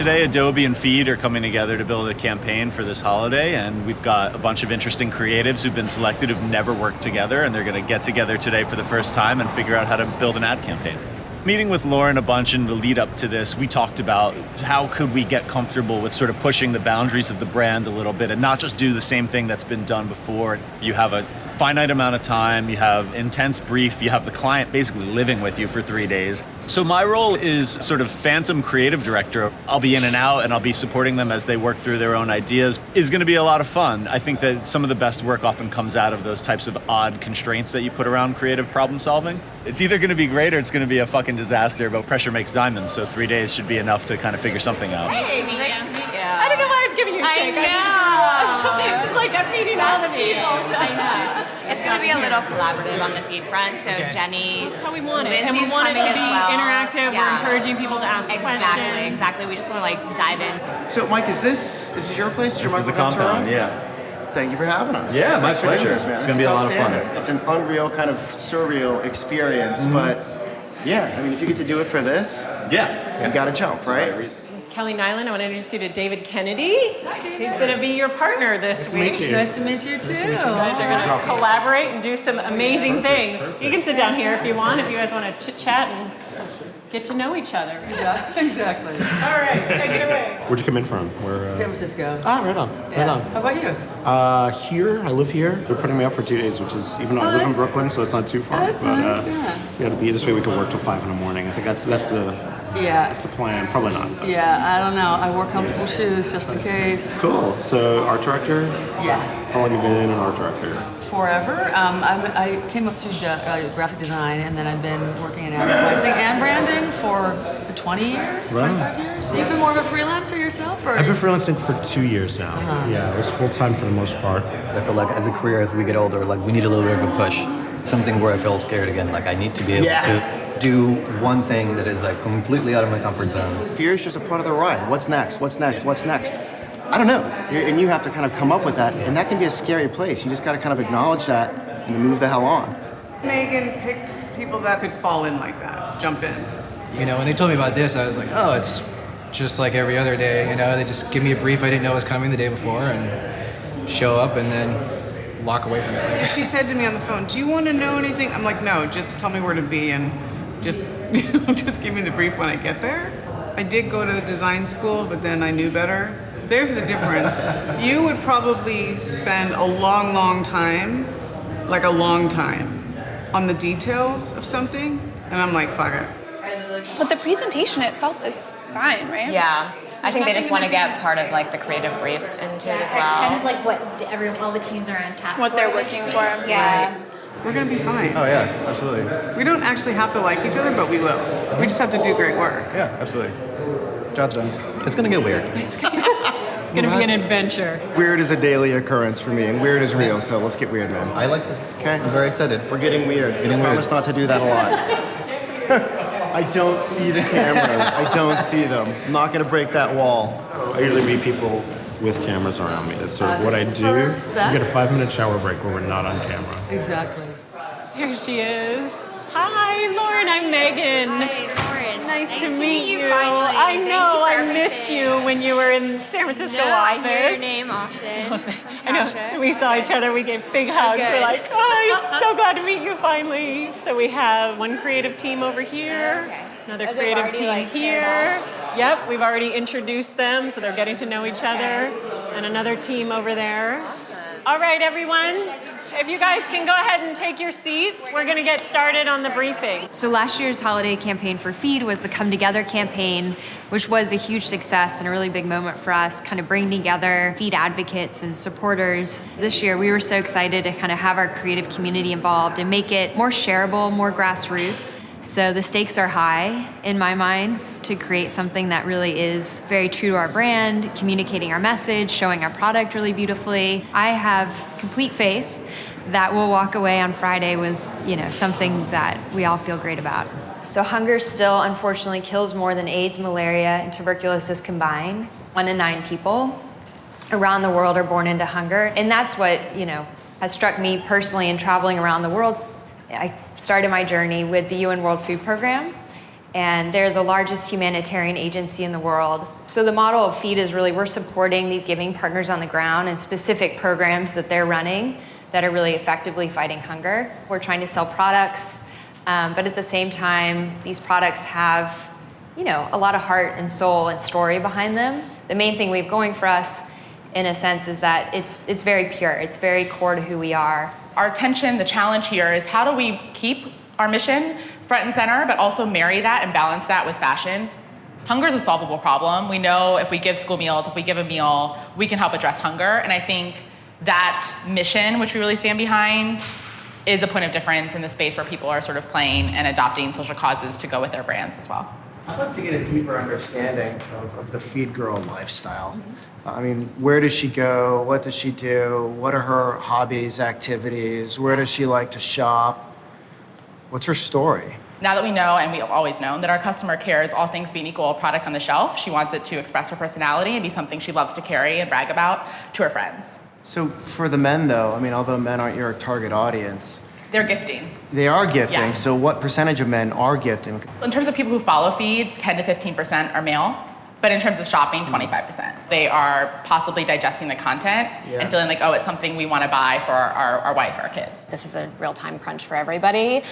Today, Adobe and Feed are coming together to build a campaign for this holiday, and we've got a bunch of interesting creatives who've been selected who've never worked together, and they're going to get together today for the first time and figure out how to build an ad campaign. Meeting with Lauren a bunch in the lead up to this, we talked about how could we get comfortable with sort of pushing the boundaries of the brand a little bit and not just do the same thing that's been done before. You have a finite amount of time, you have intense brief, you have the client basically living with you for 3 days. So my role is sort of phantom creative director. I'll be in and out and I'll be supporting them as they work through their own ideas. It's going to be a lot of fun. I think that some of the best work often comes out of those types of odd constraints that you put around creative problem solving. It's either going to be great or it's going to be a fucking disaster, but pressure makes diamonds, so 3 days should be enough to kind of figure something out. Hey, it's great to meet you. I don't know why I was giving you a shake. I know. It's like I'm meeting all the people. So. I know. It's going to be a little collaborative on the feed front, so Jenny, that's how we want it. Lindsay's and we want it to be well. interactive. Yeah. We're encouraging people to ask questions. Exactly. We just want to dive in. So Mike, is this your place? This is the compound, yeah. Thank you for having us. Yeah, my Thanks for doing pleasure. this, man. It's going to be a lot of fun. It's an unreal kind of surreal experience, but yeah, I mean, if you get to do it for this, Yeah. you got to jump, right? Miss Kelly Nyland, I want to introduce you to David Kennedy. He's going to be your partner this week. Nice to meet you too. You guys are going to collaborate and do some amazing things. You can sit down here if you want, if you guys want to chit-chat and get to know each other. Yeah, exactly. All right, take it away. Where'd you come in from? Where, San Francisco. right on. Yeah. Right on. How about you? Here, I live here. They're putting me up for 2 days, which is, even though I live in that's- Brooklyn, so it's not too far. That's but, nice, yeah. We had to be this way we could work till 5 in the morning. I think that's Yeah. the plan. Probably not. But. Yeah, I don't know. I wore comfortable shoes just in case. Cool. So, art director? Yeah. How long have you been an art director? Forever. I came up through graphic design, and then I've been working in advertising and branding for 20 years, Right. 25 years. So you've been more of a freelancer yourself? Or I've been freelancing for 2 years now. Yeah, it was full-time for the most part. I feel like as a career, as we get older, like we need a little bit of a push. Something where I feel scared again. Like I need to be able to do one thing that is like completely out of my comfort zone. Fear is just a part of the ride. What's next? What's next? What's next? I don't know. And you have to kind of come up with that, and that can be a scary place. You just got to kind of acknowledge that and move the hell on. Megan picks people that could fall in like that, jump in. You know, when they told me about this, I was like, oh, it's just like every other day. You know, they just give me a brief I didn't know was coming the day before and show up and then walk away from it. She said to me on the phone, do you want to know anything? I'm like, no, just tell me where to be and just, just give me the brief when I get there. I did go to design school, but then I knew better. There's the difference. You would probably spend a long, long time, like a long time, on the details of something, and I'm like, fuck it. But the presentation itself is fine, right? Yeah. I think they just want to get part of the creative brief into it as well. Kind of like what all the teams are on tap What for they're this looking week. for. Yeah. We're gonna be fine. Oh yeah, absolutely. We don't actually have to like each other, but we will. We just have to do great work. Yeah, absolutely. Job's done. It's gonna get weird. It's going to be an adventure. Weird is a daily occurrence for me, and weird is real, so let's get weird, man. I like this. Okay? I'm very excited. We're getting weird. I promise not to do that a lot. I don't see the cameras. I don't see them. I'm not going to break that wall. I usually meet people with cameras around me. That's sort of what I this do. first We set? get a 5-minute shower break where we're not on camera. Exactly. Here she is. Hi, Lauren. I'm Megan. Hi, Lauren. Nice to meet you. finally. I Thank know. you for I missed everything. you when you were in San Francisco No, I office. hear your name often. I know. We saw each other. We gave big hugs. We're Good. like, oh, I'm so glad to meet you finally. So we have one creative team over here, another they've creative already, team paired here. Yep, we've already introduced them, so they're getting to know each other. And another team over there. Awesome. All right, everyone. If you guys can go ahead and take your seats, we're going to get started on the briefing. So last year's holiday campaign for Feed was the Come Together campaign, which was a huge success and a really big moment for us, kind of bringing together Feed advocates and supporters. This year, we were so excited to kind of have our creative community involved and make it more shareable, more grassroots. So the stakes are high in my mind to create something that really is very true to our brand, communicating our message, showing our product really beautifully. I have complete faith that we'll walk away on Friday with, something that we all feel great about. So hunger still unfortunately kills more than AIDS, malaria, and tuberculosis combined. 1 in 9 people around the world are born into hunger. And that's what, has struck me personally in traveling around the world. I started my journey with the UN World Food Program. and they're the largest humanitarian agency in the world. So the model of Feed is really we're supporting these giving partners on the ground and specific programs that they're running that are really effectively fighting hunger. We're trying to sell products, but at the same time, these products have, a lot of heart and soul and story behind them. The main thing we have going for us, in a sense, is that it's very pure. It's very core to who we are. Our tension, the challenge here is how do we keep our mission front and center, but also marry that and balance that with fashion? Hunger is a solvable problem. We know if we give school meals, if we give a meal, we can help address hunger. And I think that mission, which we really stand behind, is a point of difference in the space where people are sort of playing and adopting social causes to go with their brands as well. I'd like to get a deeper understanding of the Feed Girl lifestyle. I mean, where does she go? What does she do? What are her hobbies, activities? Where does she like to shop? What's her story? Now that we know, and we've always known, that our customer cares, all things being equal, a product on the shelf, she wants it to express her personality and be something she loves to carry and brag about to her friends. So for the men, though, I mean, although men aren't your target audience, They're gifting. they are gifting. Yeah. So what percentage of men are gifting? In terms of people who follow Feed, 10 to 15% are male. But in terms of shopping, 25%. They are possibly digesting the content and feeling like, oh, it's something we want to buy for our wife, our kids. This is a real-time crunch for everybody.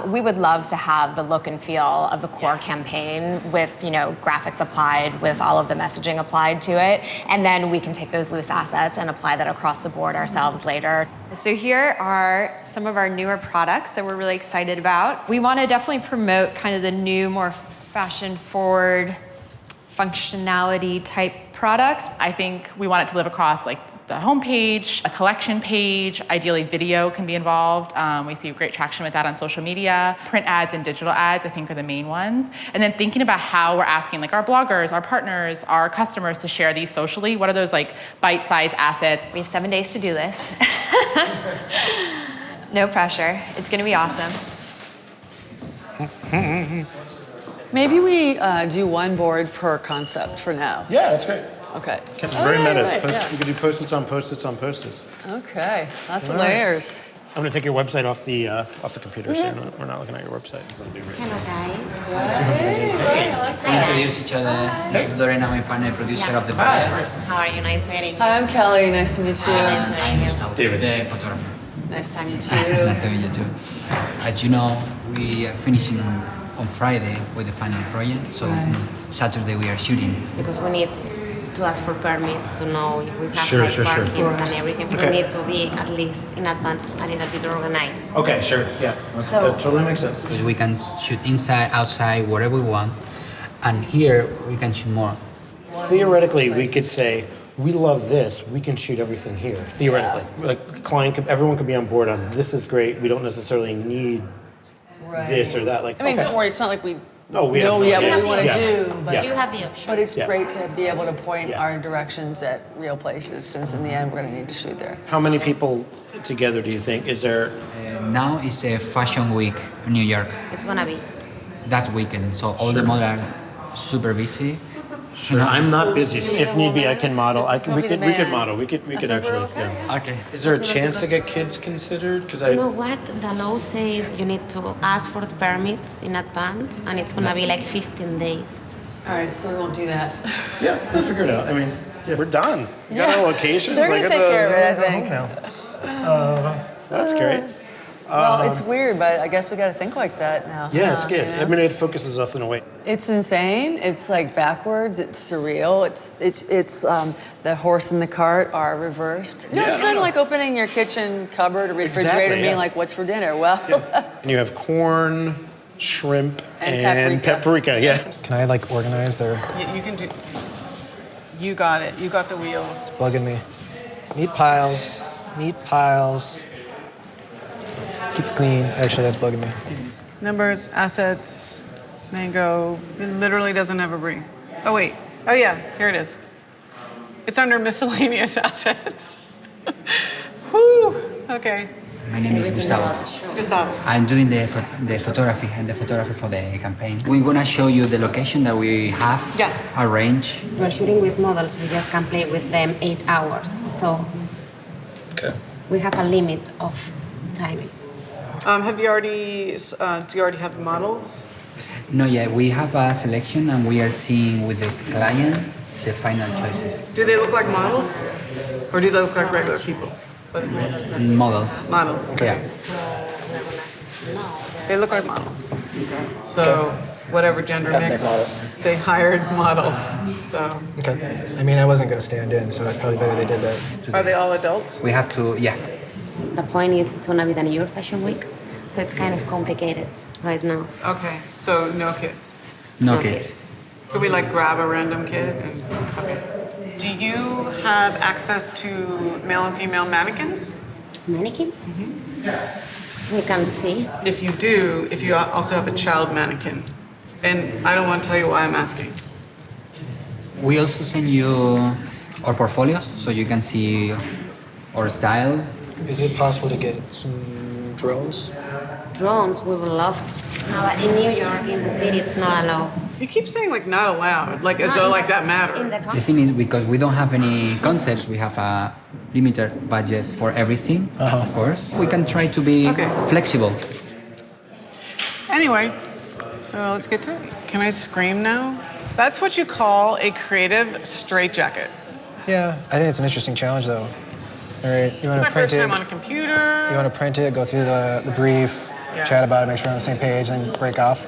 We would love to have the look and feel of the core campaign with, graphics applied, with all of the messaging applied to it, and then we can take those loose assets and apply that across the board ourselves later. So here are some of our newer products that we're really excited about. We want to definitely promote kind of the new, more fashion-forward, functionality type products. I think we want it to live across like the homepage, a collection page, ideally video can be involved. We see great traction with that on social media. Print ads and digital ads, I think, are the main ones. And then thinking about how we're asking like our bloggers, our partners, our customers to share these socially. What are those like bite-sized assets? We have 7 days to do this. No pressure. It's gonna be awesome. Maybe we do one board per concept for now. Yeah, that's great. Okay. It's very meta. Right, We could do post-its on post-its on post-its. Okay, lots of All right. layers. I'm going to take your website off the computer, so we're not looking at your website. Hello, guys. Introduce each other. This is Lorena, my partner, producer of the project. How are you? Nice meeting you. Hi, I'm Kelly. Nice to meet you. Nice meeting you. David, the photographer. Nice to meet you. Nice to meet you too. As you know, we are finishing on Friday with the final project, so on Saturday we are shooting. Because we need to ask for permits to know if we have Sure. parkings and everything. We need to be at least in advance a little bit organized. Okay, sure. Yeah, that totally makes sense. Because we can shoot inside, outside, wherever we want, and here we can shoot more. Theoretically, we could say, we love this, we can shoot everything here. Theoretically. Like, everyone could be on board on, this is great, we don't necessarily need this or that. Like, I mean, don't worry, it's not like we No, we have know no yet idea. what we want to Yeah. do, but, Yeah. You have the option. but it's Yeah. great to be able to point our directions at real places, since in the end we're going to need to shoot there. How many people together do you think? Is there? Now is a fashion week in New York. It's gonna be. That weekend, so all the models are super busy. Sure. I'm not busy. If need be, I can model. We could model. We could actually. Okay. Yeah. Okay. Is there a chance to get kids considered? Because You know what? The law says you need to ask for the permits in advance, and it's gonna be like 15 days. All right, so we won't do that. Yeah, we'll figure it out. I mean, we're done. We got our locations. They're gonna take care of it, I think. That's great. Well, it's weird, but I guess we got to think like that now. Yeah, it's good. You know? I mean, it focuses us in a way. It's insane. It's like backwards. It's surreal. It's the horse and the cart are reversed. You know, it's kind of like opening your kitchen cupboard or refrigerator and being like, "What's for dinner?" Well, And you have corn, shrimp, And paprika. Yeah. Can I like organize their? You can do. You got it. You got the wheel. It's bugging me. Neat piles. Neat piles. Keep it clean. Actually, that's bugging me. Numbers, assets, mango. It literally doesn't have a brief. Oh wait. Oh yeah. Here it is. It's under miscellaneous assets. Whew. Okay. My name is Gustavo. Gustavo. I'm doing the photography and the photography for the campaign. We're gonna show you the location that we have arranged. We're shooting with models. We just can play with them 8 hours. So we have a limit of timing. Have you already? Do you already have the models? No, yeah, we have a selection and we are seeing with the clients the final choices. Do they look like models? Or do they look like regular people? Models. Models. Yeah. They look like models. So whatever gender Ethnic mix, models. they hired models. So Okay. I mean, I wasn't going to stand in, so it's probably better they did that. are they all adults? We have to, yeah. The point is it's gonna be the New York Fashion Week, so it's kind of complicated right now. Okay, so no kids. No kids. Could we like grab a random kid? And, okay. Do you have access to male and female mannequins? Mannequins? We can see. If you do, if you also have a child mannequin. And I don't want to tell you why I'm asking. We also send you our portfolios so you can see our style. Is it possible to get some drones? Drones, we would love to. No, but in New York, in the city, it's not allowed. You keep saying like not allowed, like as though like that matters. The thing is, because we don't have any concepts, we have a limited budget for everything, of course. We can try to be flexible. Anyway, so let's get to it. Can I scream now? That's what you call a creative straitjacket. Yeah, I think it's an interesting challenge, though. All right, you want My to print first it? time on a computer. You want to print it, go through the brief, chat about it, make sure we're on the same page, then break off.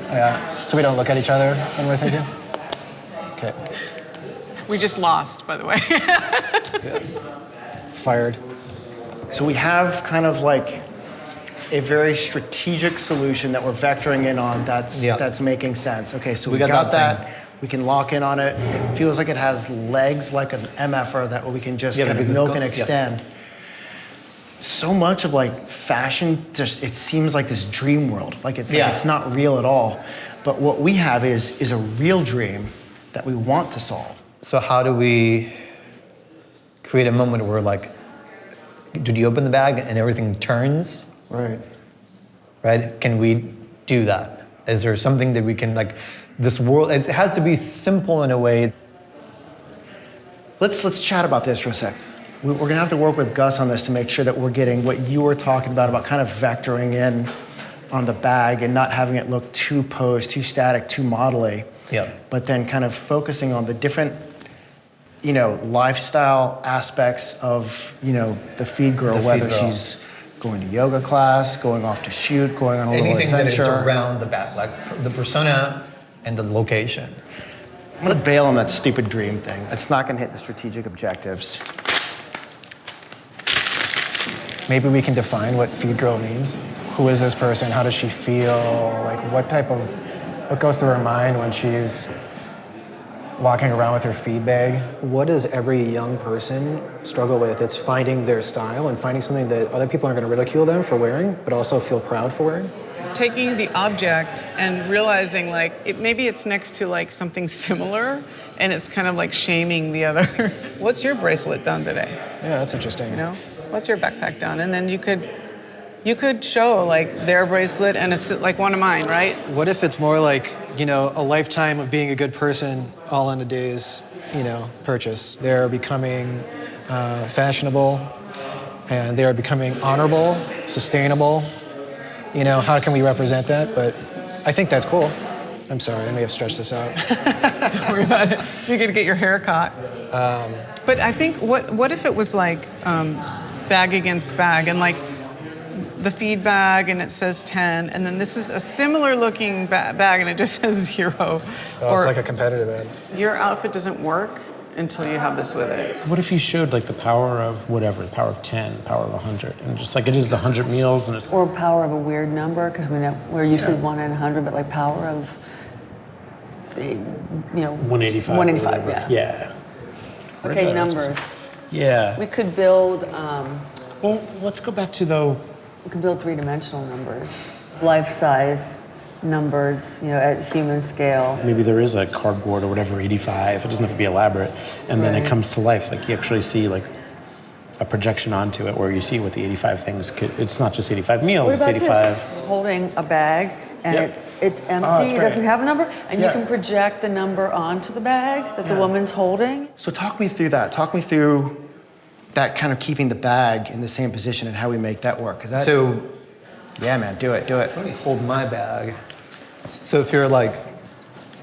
Yeah, so we don't look at each other when we're thinking. Okay. We just lost, by the way. Fired. So we have kind of like a very strategic solution that we're vectoring in on that's making sense. Okay, so we got that. We can lock in on it. It feels like it has legs like an MFR that we can just kind of milk and extend. So much of like fashion, just it seems like this dream world. Like it's not real at all. But what we have is a real dream that we want to solve. So how do we create a moment where like, do you open the bag and everything turns? Right. Right? Can we do that? Is there something that we can like, this world, it has to be simple in a way. Let's chat about this for a sec. We're gonna have to work with Gus on this to make sure that we're getting what you were talking about kind of vectoring in on the bag and not having it look too posed, too static, too modelly. Yeah. But then kind of focusing on the different, lifestyle aspects of, the feed girl, whether she's going to yoga class, going off to shoot, going on a little adventure. Anything that is around the bag, like the persona and the location. I'm gonna bail on that stupid dream thing. It's not gonna hit the strategic objectives. Maybe we can define what feed girl means. Who is this person? How does she feel? Like what goes through her mind when she's walking around with her feed bag? What does every young person struggle with? It's finding their style and finding something that other people aren't gonna ridicule them for wearing, but also feel proud for wearing. Taking the object and realizing like maybe it's next to like something similar and it's kind of like shaming the other. What's your bracelet done today? Yeah, that's interesting. What's your backpack done? And then you could show like their bracelet and like one of mine, right? What if it's more like, a lifetime of being a good person all in a day's, purchase? They're becoming fashionable and they're becoming honorable, sustainable. How can we represent that? But I think that's cool. I'm sorry, I may have stretched this out. Don't worry about it. You could get your hair caught. But I think, what if it was like bag against bag and like the feed bag and it says 10 and then this is a similar looking bag and it just says 0. Oh, it's like a competitive ad. Your outfit doesn't work until you have this with it. What if you showed like the power of whatever, the power of 10, the power of 100, and just like it is the 100 meals and it's... Or power of a weird number, because we're usually 1 in 100, but like power of, 185. 185, yeah. Yeah. Okay, numbers. Yeah. We could build... well, let's go back to though... We could build 3-dimensional numbers, life-size numbers, at human scale. Maybe there is a cardboard or whatever, 85. It doesn't have to be elaborate. And then it comes to life. Like you actually see like a projection onto it where you see what the 85 things could, it's not just 85 meals, What it's about 85. This? Holding a bag and it's empty, it doesn't have a number, and you can project the number onto the bag that the woman's holding. So talk me through that. Talk me through that kind of keeping the bag in the same position and how we make that work. Yeah, man, do it. Let me hold my bag. So if you're like,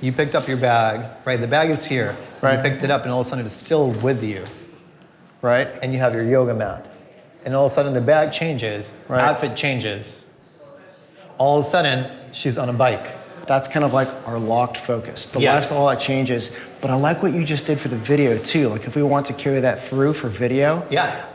you picked up your bag, right? The bag is here. Right. You picked it up, and all of a sudden it's still with you, right? And you have your yoga mat, and all of a sudden the bag changes, outfit changes. All of a sudden she's on a bike. That's kind of like our locked focus. The Yes. lifestyle that changes. But I like what you just did for the video too. Like if we want to carry that through for video,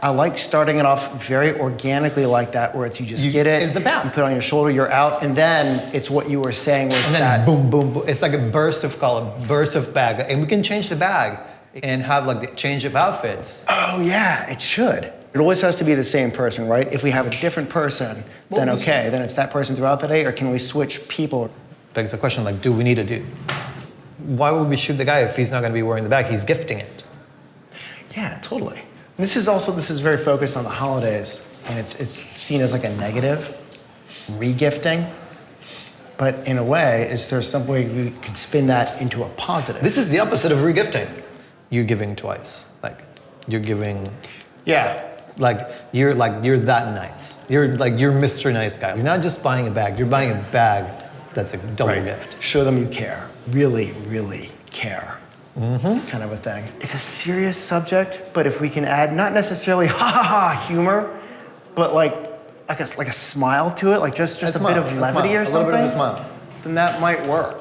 I like starting it off very organically like that, where it's you just get it, it's the bag. you put it on your shoulder, you're out, and then it's what you were saying, where it's And then that boom, boom, boom. It's like a burst of color, burst of bag. And we can change the bag and have like the change of outfits. Oh yeah, it should. It always has to be the same person, right? If we have a different person, then okay, then it's that person throughout the day, or can we switch people? Begs the question, like, do we need to do? Why would we shoot the guy if he's not going to be wearing the bag? He's gifting it. Yeah, totally. This is very focused on the holidays, and it's seen as like a negative, regifting. But in a way, is there some way we could spin that into a positive? This is the opposite of regifting. You're giving twice. Like, you're giving. Yeah. Like you're that nice. You're Mr. Nice Guy. You're not just buying a bag. You're buying a bag that's a double gift. Show them you care. Really, really care. Kind of a thing. It's a serious subject, but if we can add not necessarily ha ha ha humor, but like a smile to it, like just a bit of levity or something, A little bit of a smile. then that might work.